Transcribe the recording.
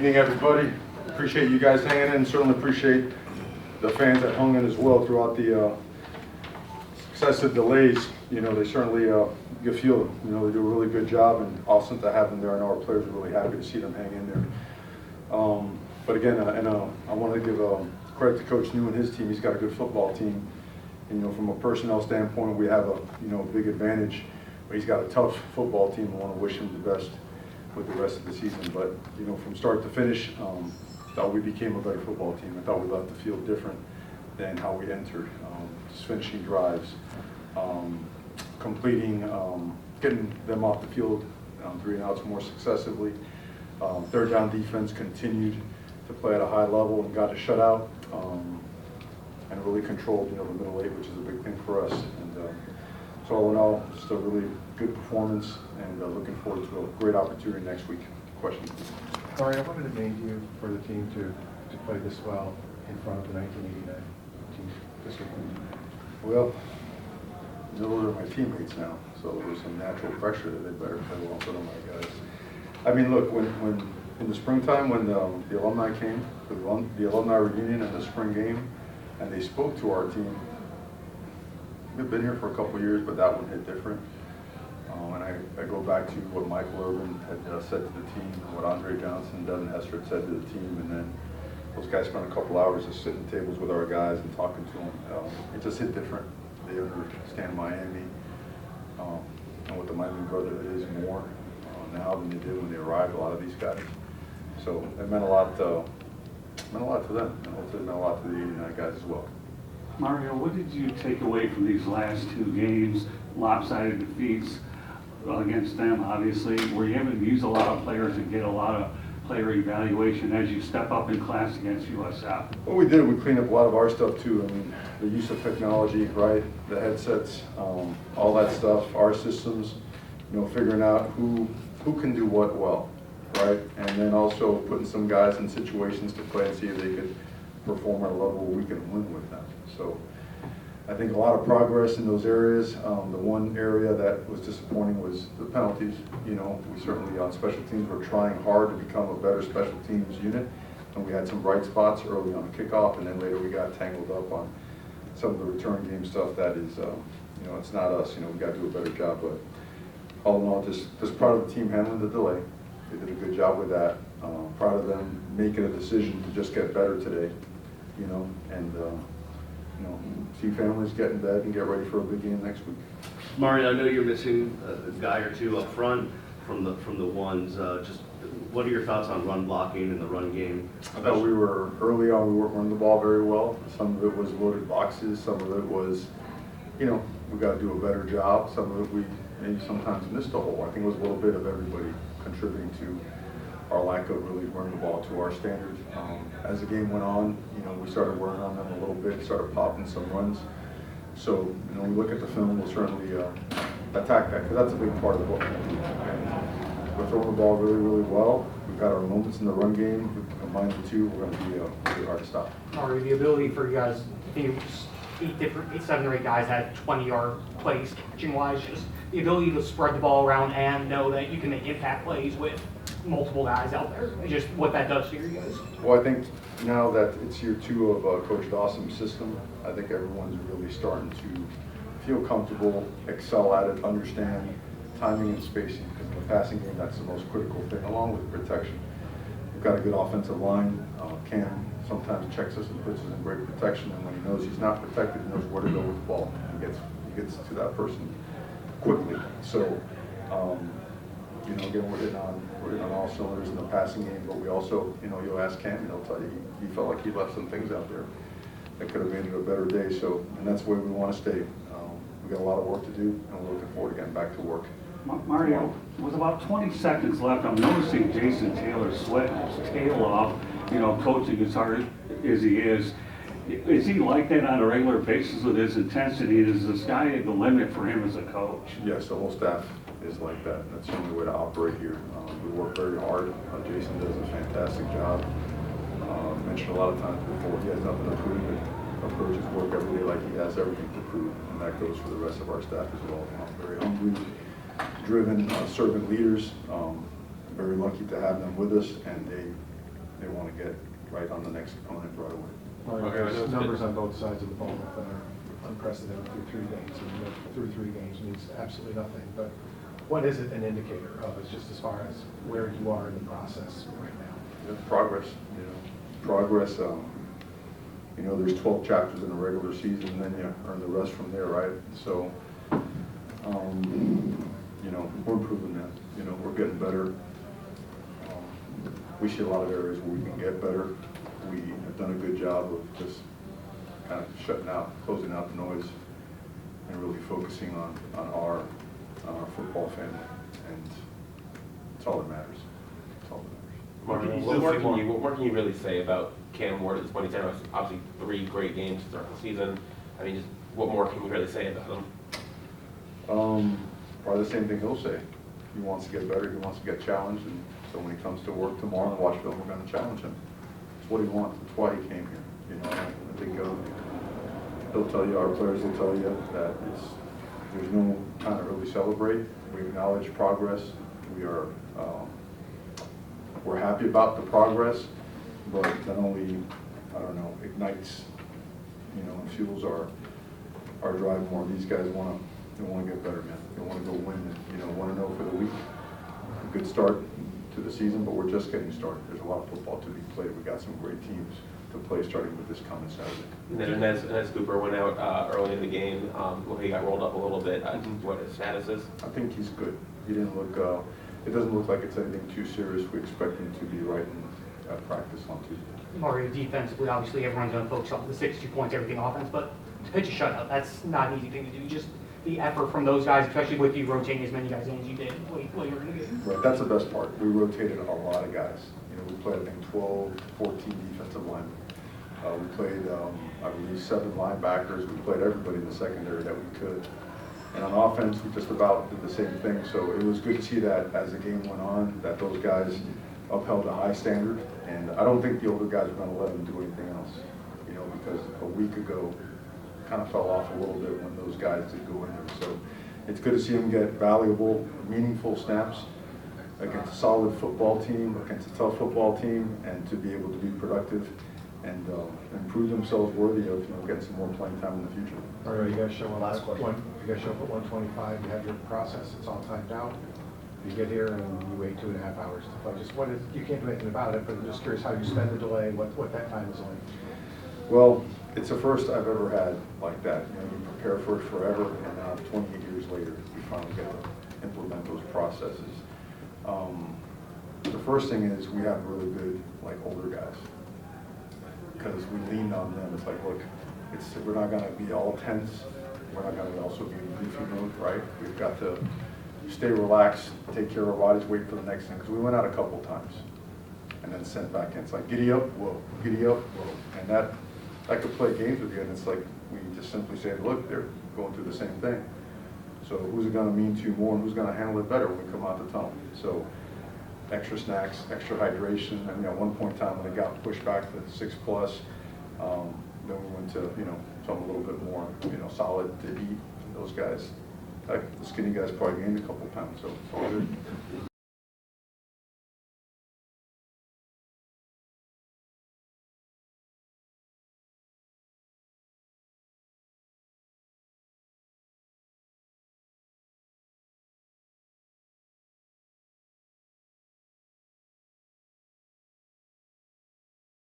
Good evening, everybody. Appreciate you guys hanging in. Certainly appreciate the fans that hung in as well throughout the successive delays. You know, they certainly you feel it. You know, they do a really good job, and awesome to have them there. I know our players are really happy to see them hang in there. But again, I want to give credit to Coach New and his team. He's got a good football team. And, you know, from a personnel standpoint, we have a big advantage. But he's got a tough football team. I want to wish him the best with the rest of the season. But, you know, from start to finish, thought we became a better football team. I thought we left the field different than how we entered. Just finishing drives, completing, getting them off the field 3 and outs more successively. Third down defense continued to play at a high level and got a shutout, and really controlled, the middle eight, which is a big thing for us. And so all in all, just a really good performance, and looking forward to a great opportunity next week. Questions? Mario, what motivated you for the team to play this well in front of the 1989 team this weekend? Well, those are my teammates now, so there was some natural pressure that they better play well for my guys. I mean, look, when in the springtime, when the alumni came, the alumni reunion and the spring game, and they spoke to our team. We've been here for a couple of years, but that one hit different. And I go back to what Michael Irvin had said to the team, and what Andre Johnson, Devin Hester had said to the team, and then those guys spent a couple hours just sitting at tables with our guys and talking to them. It just hit different. They understand Miami and what the Miami Brotherhood is more now than they did when they arrived, a lot of these guys. So it meant a lot to them, and hopefully it meant a lot to the 89 guys as well. Mario, what did you take away from these last 2 games, lopsided defeats against them, obviously? Were you able to use a lot of players and get a lot of player evaluation as you step up in class against USF? Well, we did. We cleaned up a lot of our stuff too. I mean, the use of technology, right? The headsets, all that stuff, our systems, figuring out who can do what well, right? And then also putting some guys in situations to play and see if they could perform at a level where we can win with them. So I think a lot of progress in those areas. The one area that was disappointing was the penalties. We certainly on special teams were trying hard to become a better special teams unit, and we had some bright spots early on the kickoff, and then later we got tangled up on some of the return game stuff that is, it's not us. We got to do a better job. But all in all, just proud of the team handling the delay. They did a good job with that. Proud of them making a decision to just get better today, and see families get in bed and get ready for a big game next week. Mario, I know you're missing a guy or two up front from the ones. Just what are your thoughts on run blocking and the run game? I thought we were early on. We weren't running the ball very well. Some of it was loaded boxes. Some of it was, we got to do a better job. Some of it we maybe sometimes missed a hole. I think it was a little bit of everybody contributing to our lack of really running the ball to our standards. As the game went on, we started working on them a little bit, started popping some runs. So, we look at the film, we'll certainly attack that, because that's a big part of what we do. And we're throwing the ball really, really well. We've got our moments in the run game. If we combine the two, we're going to be really hard to stop. Or the ability for you guys, I think it was 7 or 8 guys had 20-yard plays catching-wise, just the ability to spread the ball around and know that you can make impact plays with multiple guys out there, and just what that does to you guys. Well, I think now that it's year 2 of Coach Dawson's system, I think everyone's really starting to feel comfortable, excel at it, understand timing and spacing, because in the passing game, that's the most critical thing, along with protection. We've got a good offensive line. Cam sometimes checks us and puts us in great protection, and when he knows he's not protected, he knows where to go with the ball. He gets to that person quickly. So, again, we're hitting on all cylinders in the passing game, but we also, you'll ask Cam, and he'll tell you he felt like he left some things out there that could have made it a better day. So, and that's the way we want to stay. We got a lot of work to do, and we're looking forward to getting back to work. Mario, with about 20 seconds left, I'm noticing Jason Taylor sweating his tail off, coaching as hard as he is. Is he like that on a regular basis with his intensity? Is the sky the limit for him as a coach? Yes, the whole staff is like that. That's the only way to operate here. We work very hard. Jason does a fantastic job. I mentioned a lot of times before, he has nothing to prove, and approaches work every day like he has everything to prove, and that goes for the rest of our staff as well. Very hungry, driven, servant leaders. Very lucky to have them with us, and they they want to get right on the next opponent right away. Well, Okay, I know there's it's numbers been- on both sides of the ball that are unprecedented through 3 games, and through 3 games means absolutely nothing. But what is it an indicator of? It's just as far as where you are in the process right now. Progress, progress. You know, there's 12 chapters in a regular season, and then you earn the rest from there, right? So, you know, we're improving that. You know, we're getting better. We see a lot of areas where we can get better. We have done a good job of just kind of shutting out, closing out the noise, and really focusing on our football family, and it's all that matters. It's all that matters. Mario, what more can you really say about Cam Ward at this point in time? Obviously 3 great games to start the season. I mean, just what more can you really say about him? Probably the same thing he'll say. He wants to get better, he wants to get challenged, and so when he comes to work tomorrow and watch film, we're going to challenge him. It's what he wants, it's why he came here. You know, I think he'll tell you, our players will tell you that there's no time to really celebrate. We acknowledge progress. We're happy about the progress, but that only, I don't know, ignites, you know, and fuels our drive more. These guys they want to get better, man. They want to go win, and, you know, want to know for the week. A good start to the season, but we're just getting started. There's a lot of football to be played. We've got some great teams to play, starting with this coming Saturday. And then Inez Cooper went out early in the game. Well, he got rolled up a little bit. What his status is? I think he's good. He didn't look, it doesn't look like it's anything too serious. We expect him to be right in practice on Tuesday. Mario, defensively, obviously everyone's going to focus on the 62 points, everything offense, but to pitch a shutout, that's not an easy thing to do. Just the effort from those guys, especially with you rotating as many guys in as you did later in the game. Right, that's the best part. We rotated a lot of guys. You know, we played, I think, 12, 14 defensive linemen. We played, I believe, 7 linebackers. We played everybody in the secondary that we could. And on offense, we just about did the same thing. So it was good to see that as the game went on, that those guys upheld a high standard. And I don't think the older guys are going to let them do anything else. You know, because a week ago, kind of fell off a little bit when those guys did go in there. So it's good to see them get valuable, meaningful snaps against a solid football team, against a tough football team, and to be able to be productive and prove themselves worthy of, you know, getting some more playing time in the future. All right, you guys show up Last question. You guys show up at 1:25. You have your process. It's all timed out. You get here and you wait 2.5 hours to play. Just you can't do anything about it, but I'm just curious how you spend the delay, what that time is like. Well, it's the first I've ever had like that. You know, you prepare for it forever, and now 28 years later, you finally get to implement those processes. The first thing is we have really good, like, older guys, because we leaned on them. It's like, look, we're not going to be all tense. We're not going to also be in goofy mode, right? We've got to stay relaxed, take care of our bodies, wait for the next thing. Because we went out a couple times and then sent back in. It's like, giddy up, whoa, giddy up, whoa. And that could play games with you. And it's like, we just simply say, look, they're going through the same thing. So who's it going to mean to more, and who's going to handle it better when we come out the tunnel? So extra snacks, extra hydration. I mean, at one point in time when it got pushed back to 6+, then we went to, you know, something a little bit more, you know, solid to eat. And those guys, like the skinny guys, probably gained a couple pounds. So it's all good.